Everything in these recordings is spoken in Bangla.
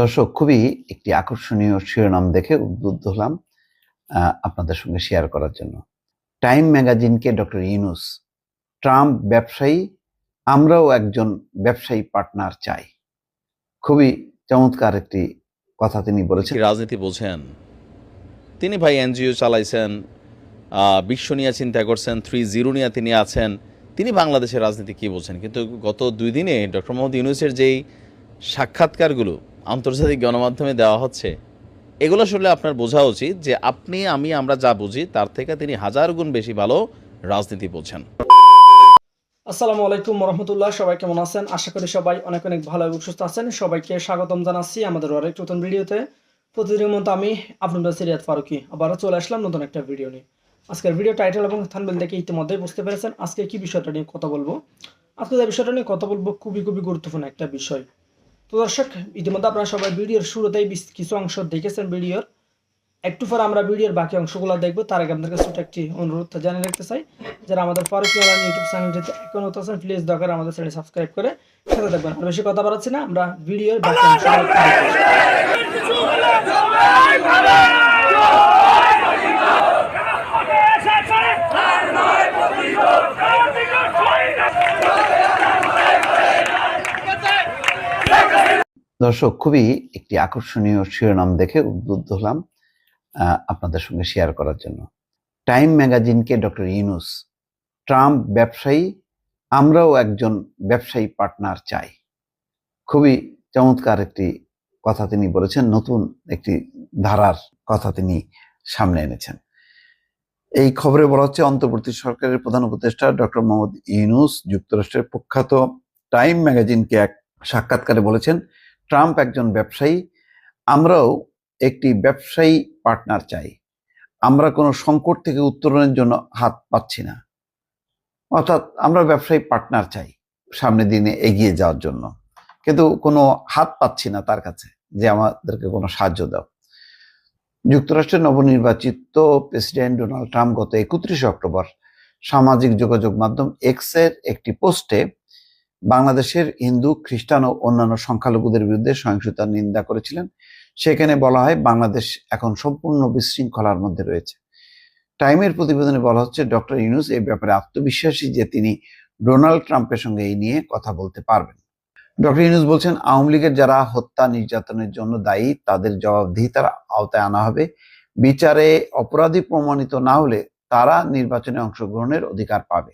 দর্শক, খুবই একটি আকর্ষণীয় শিরোনাম দেখে উদ্বুদ্ধ হলাম আপনাদের সঙ্গে শেয়ার করার জন্য। টাইম ম্যাগাজিনকে ডক্টর ইউনূস, ট্রাম্প ব্যবসায়ী, আমরাও একজন ব্যবসায়ী পার্টনার চাই। খুবই চমৎকার একটি কথা তিনি বলেছেন। রাজনীতি বোঝেন তিনি, ভাই এনজিও চালাইছেন, বিশ্ব নিয়ে চিন্তা করছেন, 3-0 নিয়ে তিনি আছেন। তিনি বাংলাদেশের রাজনীতি কি বোঝেন? কিন্তু গত 2 দিনে ডক্টর মোহাম্মদ ইউনূসের যেই সাক্ষাৎকারগুলো আন্তর্জাতিক গণমাধ্যমে দেওয়া হচ্ছে, এগুলো আসলে আপনার বোঝা উচিত যে আপনি, আমরা যা বুঝি তার থেকে তিনি হাজার গুণ বেশি ভালো রাজনীতি বোঝেন। আসসালামু আলাইকুম রহমতুল্লাহ। সবাই কেমন আছেন? আশা করি সবাই অনেক অনেক ভালো এবং সুস্থ আছেন। সবাইকে স্বাগতম জানাচ্ছি আমাদের আরেক নতুন ভিডিওতে। প্রতিদিনের মতো আমি আপনাদের সিরিয়াত ফারুকি আবারও চলে আসলাম নতুন একটা ভিডিও নিয়ে। আজকের ভিডিও টাইটেল এবং থাম্বনেল দেখে ইতিমধ্যেই বুঝতে পেরেছেন আজকে কি বিষয়টা নিয়ে কথা বলবো। আজকে যে বিষয়টা নিয়ে কথা বলবো খুবই গুরুত্বপূর্ণ একটা বিষয়। তো দর্শক, ইতিমধ্যে আপনারা সবাই ভিডিওর শুরুতেই কিছু অংশ দেখেছেন ভিডিওর। একটু পর আমরা ভিডিওর বাকি অংশগুলো দেখবো। তার আগে আপনাদের কাছে একটি অনুরোধ জানিয়ে রাখতে চাই, যারা আমাদের ফারুকি অনলাইন ইউটিউব চ্যানেলটিতে এখন আছেন, প্লিজ দরকার আমাদের চ্যানেল সাবস্ক্রাইব করে সাথে থাকবেন। আর বেশি কথা বাড়াচ্ছি না, আমরা ভিডিওর বাকি অংশগুলো দর্শক, খুবই একটি আকর্ষণীয় শিরোনাম দেখে উদ্বুদ্ধ হলাম আপনাদের সঙ্গে শেয়ার করার জন্য। টাইম ম্যাগাজিনকে ডক্টর ইউনূস, ট্রাম্প ব্যবসায়ী, আমরাও একজন ব্যবসায়ী পার্টনার চাই। খুবই চমৎকার একটি কথা তিনি বলেছেন, নতুন একটি ধারার কথা তিনি সামনে এনেছেন। এই খবরে বলা হচ্ছে, অন্তর্বর্তী সরকারের প্রধান উপদেষ্টা ডক্টর মোহাম্মদ ইউনূস যুক্তরাষ্ট্রের প্রখ্যাত টাইম ম্যাগাজিনকে এক সাক্ষাৎকারে বলেছেন, ট্রাম্প একজন ব্যবসায়ী, আমরাও একটি ব্যবসায়ী পার্টনার চাই। আমরা কোনো সংকট থেকে উত্তরণের জন্য হাত পাচ্ছি না। অর্থাৎ আমরা ব্যবসায়ী পার্টনার চাই সামনের দিনে এগিয়ে যাওয়ার জন্য, কিন্তু কোনো হাত পাচ্ছি না তার কাছে যে আমাদেরকে কোনো সাহায্য দাও। যুক্তরাষ্ট্রের নবনির্বাচিত প্রেসিডেন্ট ডোনাল্ড ট্রাম্প গত 31 অক্টোবর সামাজিক যোগাযোগ মাধ্যম এক্সের একটি পোস্টে বাংলাদেশের হিন্দু, খ্রিস্টান ও অন্যান্য সংখ্যালঘুদের বিরুদ্ধে সহিংসতার নিন্দা করেছিলেন। সেখানে বলা হয়, বাংলাদেশ এখন সম্পূর্ণ বিশৃঙ্খলার মধ্যে রয়েছে। টাইমের প্রতিবেদনে বলা হচ্ছে, ডক্টর ইউনূস এই ব্যাপারে আত্মবিশ্বাসী যে তিনি ডোনাল্ড ট্রাম্পের সঙ্গে এই নিয়ে কথা বলতে পারবেন। ডক্টর ইউনূস বলছেন, আওয়ামী লীগের যারা হত্যা নির্যাতনের জন্য দায়ী তাদের জবাবদিহিতার আওতায় আনা হবে। বিচারে অপরাধী প্রমাণিত না হলে তারা নির্বাচনে অংশগ্রহণের অধিকার পাবে।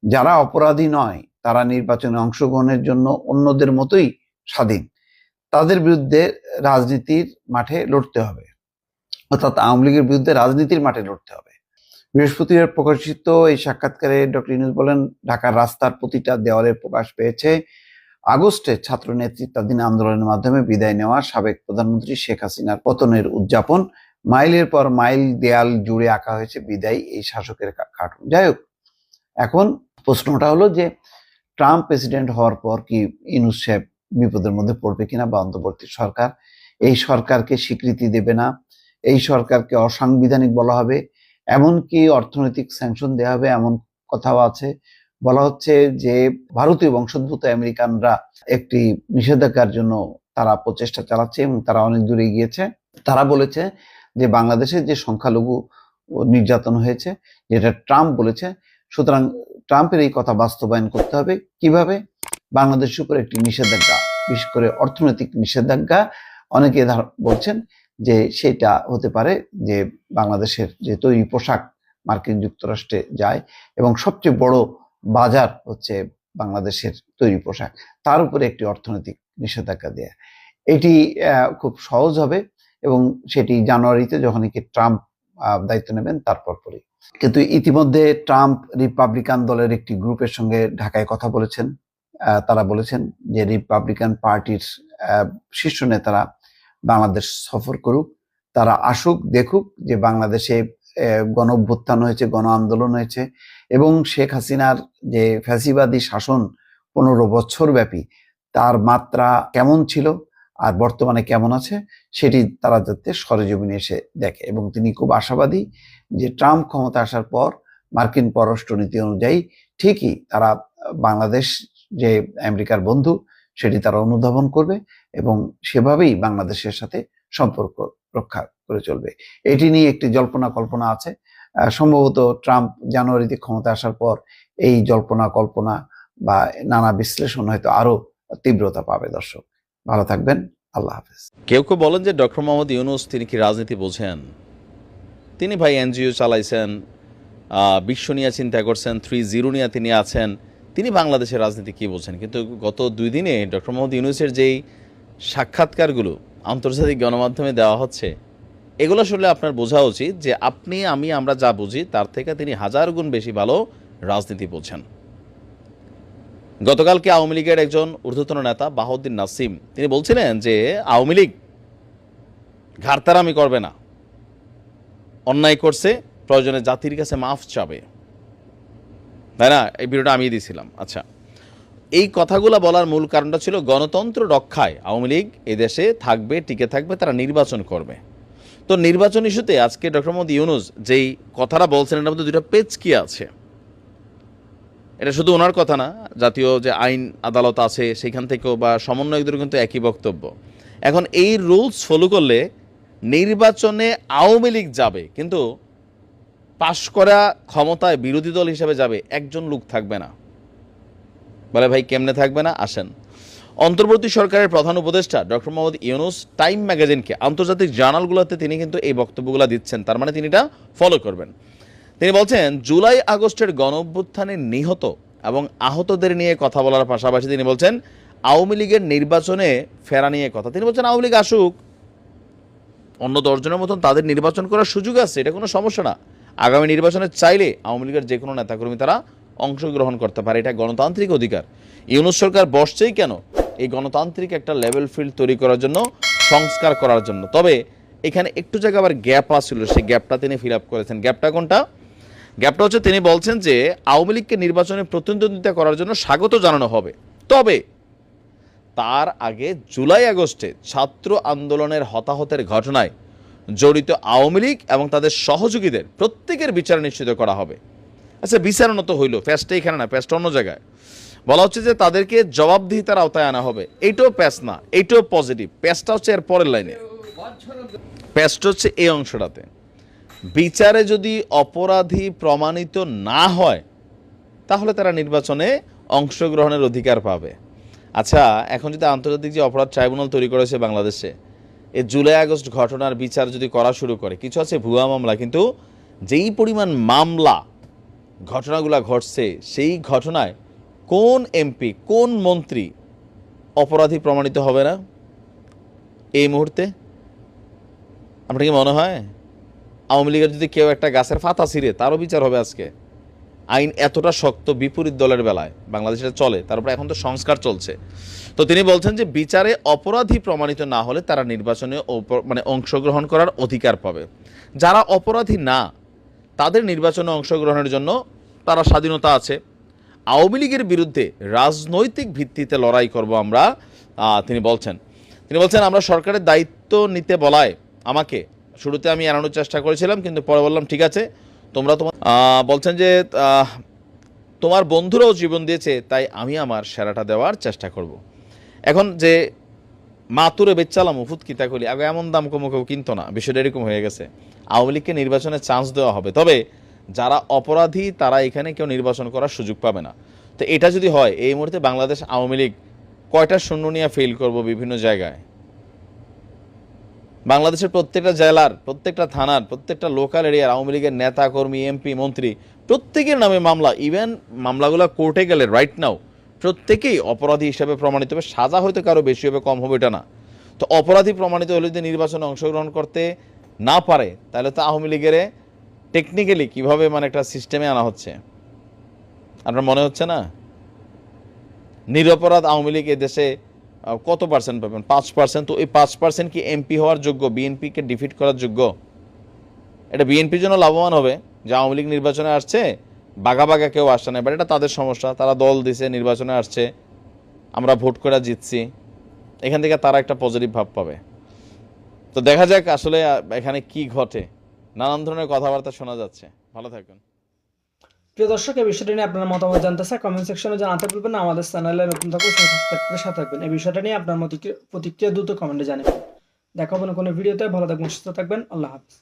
যারা অপরাধী নয় তারা নির্বাচনে অংশগ্রহণের জন্য অন্যদের মতোই স্বাধীন। তাদের বিরুদ্ধে রাজনীতির মাঠে লড়তে হবে, অর্থাৎ আওয়ামী লীগের বিরুদ্ধে রাজনীতির মাঠে লড়তে হবে। বৃহস্পতিবার প্রকাশিত এই সাক্ষাৎকারে ডক্টর ইউনূস বলেন, ঢাকার রাস্তার প্রতিটা দেওয়ালে প্রকাশ পেয়েছে আগস্টে ছাত্র নেতৃত্বাধীন আন্দোলনের মাধ্যমে বিদায় নেওয়া সাবেক প্রধানমন্ত্রী শেখ হাসিনার পতনের উদযাপন। মাইলের পর মাইল দেয়াল জুড়ে আঁকা হয়েছে বিদায় এই শাসকের কার্টুন। যাই হোক, এখন প্রশ্নটা হলো যে ট্রাম্প প্রেসিডেন্ট হওয়ার পর কি ইউনূস সাহেব বিপদের মধ্যে পড়বে কিনা, বা অন্তর্বর্তী সরকার এই সরকারকে স্বীকৃতি দেবে না, এই সরকারকে অসাংবিধানিক বলা হবে, এমনকি অর্থনৈতিক স্যাংশন দেওয়া হবে, এমন কথাও আছে। বলা হচ্ছে যে ভারতীয় বংশোদ্ভূত আমেরিকানরা একটি নিষেধাজ্ঞার জন্য তারা প্রচেষ্টা চালাচ্ছে এবং তারা অনেক দূরে গিয়েছে। তারা বলেছে যে বাংলাদেশে যে সংখ্যালঘু নির্যাতন হয়েছে, যেটা ট্রাম্প বলেছে, সুতরাং ট্রাম্পের এই কথা বাস্তবায়ন করতে হবে। কিভাবে? বাংলাদেশের উপর একটি নিষেধাজ্ঞা, বিশেষ করে অর্থনৈতিক নিষেধাজ্ঞা। অনেকে বলছেন যে সেটা হতে পারে যে বাংলাদেশের যে তৈরি পোশাক মার্কিন যুক্তরাষ্ট্রে যায় এবং সবচেয়ে বড় বাজার হচ্ছে বাংলাদেশের তৈরি পোশাক, তার উপরে একটি অর্থনৈতিক নিষেধাজ্ঞা দেয়া। এটি খুব সহজ হবে এবং সেটি জানুয়ারিতে যখন কি ট্রাম্প দায়িত্ব নেবেন তারপর পরই। কিন্তু ইতিমধ্যে ট্রাম্প রিপাবলিকান দলের একটি গ্রুপের সঙ্গে ঢাকায় কথা বলেছেন। তারা বলেছেন যে রিপাবলিকান পার্টির শীর্ষ নেতারা বাংলাদেশ সফর করুক, তারা আসুক, দেখুক যে বাংলাদেশে গণ অভ্যুত্থান হয়েছে, গণ আন্দোলন হয়েছে এবং শেখ হাসিনার যে ফ্যাসিবাদী শাসন 15 বছর ব্যাপী, তার মাত্রা কেমন ছিল আর বর্তমানে কেমন আছে সেটি তারা যাতে সরেজমিনে এসে দেখে। এবং তিনি খুব আশাবাদী যে ট্রাম্প ক্ষমতা আসার পর মার্কিন পররাষ্ট্রনীতি অনুযায়ী ঠিকই তারা বাংলাদেশ যে আমেরিকার বন্ধু সেটি তারা অনুধাবন করবে এবং সেভাবেই বাংলাদেশের সাথে সম্পর্ক রক্ষা করে চলবে। এটি নিয়ে একটি জল্পনা কল্পনা আছে। সম্ভবত ট্রাম্প জানুয়ারিতে ক্ষমতা আসার পর এই জল্পনা কল্পনা বা নানা বিশ্লেষণ হয়তো আরো তীব্রতা পাবে। দর্শক ভালো থাকবেন, আল্লাহ হাফেজ। কেউ কেউ বলেন যে ডক্টর মোহাম্মদ ইউনূস তিনি কি রাজনীতি বোঝেন? তিনি ভাই এনজিও চালাইছেন, বিশ্ব নিয়ে চিন্তা করছেন, 3-0 নিয়ে তিনি আছেন, তিনি বাংলাদেশের রাজনীতি কি বোঝেন? কিন্তু গত 2 দিনে ডক্টর মোহাম্মদ ইউনূসের যেই সাক্ষাৎকারগুলো আন্তর্জাতিক গণমাধ্যমে দেওয়া হচ্ছে, এগুলো আসলে আপনার বোঝা উচিত যে আপনি আমরা যা বুঝি তার থেকে তিনি 1000 গুণ বেশি ভালো রাজনীতি বোঝেন। গতকালকে আওয়ামী লীগের একজন ঊর্ধ্বতন নেতা বাহাউদ্দিন নাসিম তিনি বলছিলেন যে আওয়ামী লীগ ঘাড়তারামি করবে না, অন্যায় করছে, প্রয়োজনে জাতির কাছে মাফ চাবে, তাই না? এই ভিডিওটা আমি দিয়েছিলাম। আচ্ছা, এই কথাগুলো বলার মূল কারণটা ছিল গণতন্ত্র রক্ষায় আওয়ামী লীগ এদেশে থাকবে, টিকে থাকবে, তারা নির্বাচন করবে। তো নির্বাচন ইস্যুতে আজকে ডক্টর মোহাম্মদ ইউনূস যেই কথাটা বলছেন এটার মধ্যে 2টা পেজ কি আছে। এটা শুধু ওনার কথা না, জাতীয় যে আইন আদালত আছে সেখান থেকেও বা সমন্বয়কদের কিন্তু একই বক্তব্য। এখন এই রুলস ফলো করলে নির্বাচনে আওয়ামী লীগ যাবে, কিন্তু পাশ করা ক্ষমতায় বিরোধী দল হিসেবে যাবে একজন লোক থাকবে না। বলে ভাই কেমনে থাকবে না? আসেন, অন্তর্বর্তী সরকারের প্রধান উপদেষ্টা ডক্টর মোহাম্মদ ইউনূস টাইম ম্যাগাজিনকে, আন্তর্জাতিক জার্নালগুলোতে তিনি কিন্তু এই বক্তব্যগুলো দিচ্ছেন, তার মানে তিনি এটা ফলো করবেন। তিনি বলছেন জুলাই আগস্টের গণঅভ্যুত্থানে নিহত এবং আহতদের নিয়ে কথা বলার পাশাপাশি তিনি বলছেন আওয়ামী লীগের নির্বাচনে ফেরা নিয়ে কথা। তিনি বলছেন আওয়ামী লীগ আসুক, অন্য 10 জনের মতন তাদের নির্বাচন করার সুযোগ আছে, এটা কোনো সমস্যা না। আগামী নির্বাচনে চাইলে আওয়ামী লীগের যে কোনো নেতাকর্মী তারা অংশগ্রহণ করতে পারে, এটা গণতান্ত্রিক অধিকার। ইউনূস সরকার বসছেই কেন? এই গণতান্ত্রিক একটা লেভেল ফিল্ড তৈরি করার জন্য, সংস্কার করার জন্য। তবে এখানে একটু জায়গা আবার গ্যাপ আসছিল, সেই গ্যাপটা তিনি ফিল আপ করেছেন। গ্যাপটা কোনটা? গ্যাপটা হচ্ছে তিনি বলছেন যে আওয়ামী লীগকে নির্বাচনে প্রতিদ্বন্দ্বিতা করার জন্য স্বাগত জানানো হবে, তবে তার আগে জুলাই আগস্টে ছাত্র আন্দোলনের হতাহতের ঘটনায় জড়িত আওয়ামী লীগ এবং তাদের সহযোগীদের প্রত্যেকের বিচার নিশ্চিত করা হবে। আচ্ছা, বিচারণত তো হইল, প্যাচটা এখানে না, প্যাচটা অন্য জায়গায়। বলা হচ্ছে যে তাদেরকে জবাবদিহিতার আওতায় আনা হবে। এইটাও প্যাচ না, এইটাও পজিটিভ। প্যাচটা হচ্ছে এর পরের লাইনে, প্যাচটা হচ্ছে এই অংশটাতে। বিচারে যদি অপরাধী প্রমাণিত না হয় তাহলে তারা নির্বাচনে অংশগ্রহণের অধিকার পাবে। আচ্ছা, এখন যদি আন্তর্জাতিক যে অপরাধ ট্রাইব্যুনাল তৈরি করেছে বাংলাদেশে, এই জুলাই আগস্ট ঘটনার বিচার যদি করা শুরু করে, কিছু আছে ভুয়া মামলা, কিন্তু যেই পরিমাণ মামলা ঘটনাগুলো ঘটছে, সেই ঘটনায় কোন এমপি কোন মন্ত্রী অপরাধী প্রমাণিত হবে না এই মুহূর্তে? আপনার কি মনে হয় আওয়ামী লীগের যদি কেউ একটা গাছের পাতা ছিঁড়ে তারও বিচার হবে আজকে? আইন এতটা শক্ত বিপরীত দলের বেলায় বাংলাদেশে চলে, তারপরে এখন তো সংস্কার চলছে। তো তিনি বলছেন যে বিচারে অপরাধী প্রমাণিত না হলে তারা নির্বাচনে অংশগ্রহণ করার অধিকার পাবে। যারা অপরাধী না তাদের নির্বাচনে অংশগ্রহণের জন্য তারা স্বাধীনতা আছে। আওয়ামী লীগের বিরুদ্ধে রাজনৈতিক ভিত্তিতে লড়াই করব আমরা, তিনি বলছেন আমরা সরকারের দায়িত্ব নিতে বলায় আমাকে শুরুতে আমি এড়ানোর চেষ্টা করেছিলাম, কিন্তু পরে বললাম ঠিক আছে, তোমরা তোমার বলছেন যে তোমার বন্ধুরাও জীবন দিয়েছে, তাই আমি আমার সেরাটা দেওয়ার চেষ্টা করব। এখন যে মাতুরে বেচালাম ওষুধ কিতা করি, আগে এমন দাম কমো কেউ কিনতো না, বিষয়টা এরকম হয়ে গেছে। আওয়ামী লীগকে নির্বাচনে চান্স দেওয়া হবে, তবে যারা অপরাধী তারা এখানে কেউ নির্বাচন করার সুযোগ পাবে না। তো এটা যদি হয়, এই মুহূর্তে বাংলাদেশ আওয়ামী লীগ কয়টা শূন্য নিয়ে ফেল করব বিভিন্ন জায়গায়। বাংলাদেশের প্রত্যেকটা জেলার, প্রত্যেকটা থানার, প্রত্যেকটা লোকাল এরিয়ার আওয়ামী লীগের নেতা কর্মী, এমপি, মন্ত্রী প্রত্যেকের নামে মামলা। ইভেন মামলাগুলো কোর্টে গেলে রাইট নাও প্রত্যেকেই অপরাধী হিসেবে প্রমাণিত হবে। সাজা হয়তো কারো বেশি হবে, কম হবে, এটা না। তো অপরাধী প্রমাণিত হলে যদি নির্বাচনে অংশগ্রহণ করতে না পারে, তাহলে তো আওয়ামী লীগের টেকনিক্যালি কীভাবে একটা সিস্টেমে আনা হচ্ছে আপনার মনে হচ্ছে না? নিরপরাধ আওয়ামী লীগ এদেশে কত পার্সেন্ট পাবেন? 5%। তো এই 5% কি এমপি হওয়ার যোগ্য, বিএনপিকে ডিফিট করার যোগ্য? এটা বিএনপির জন্য লাভবান হবে যে আওয়ামী লীগ নির্বাচনে আসছে, বাঘা বাঘা কেউ আসছে না। এবার এটা তাদের সমস্যা, তারা দল দিছে, নির্বাচনে আসছে, আমরা ভোট করে জিতছি, এখান থেকে তারা একটা পজিটিভ ভাব পাবে। তো দেখা যাক আসলে এখানে কি ঘটে। নানান ধরনের কথাবার্তা শোনা যাচ্ছে। ভালো থাকবেন। প্রিয় দর্শক, এই বিষয়টা নিয়ে আপনার মতামত জানতে চাই, কমেন্ট সেকশনে জানাতে ভুলবেন না। আমাদের চ্যানেলে নতুন থাকলে সাবস্ক্রাইব করে সাথে থাকবেন। এই বিষয়টা নিয়ে আপনার প্রতিক্রিয়া দ্রুত কমেন্টে জানাবেন। দেখা হবে না কোনো ভিডিওতে। ভালো থাকবেন, সুস্থ থাকবেন। আল্লাহ হাফিজ।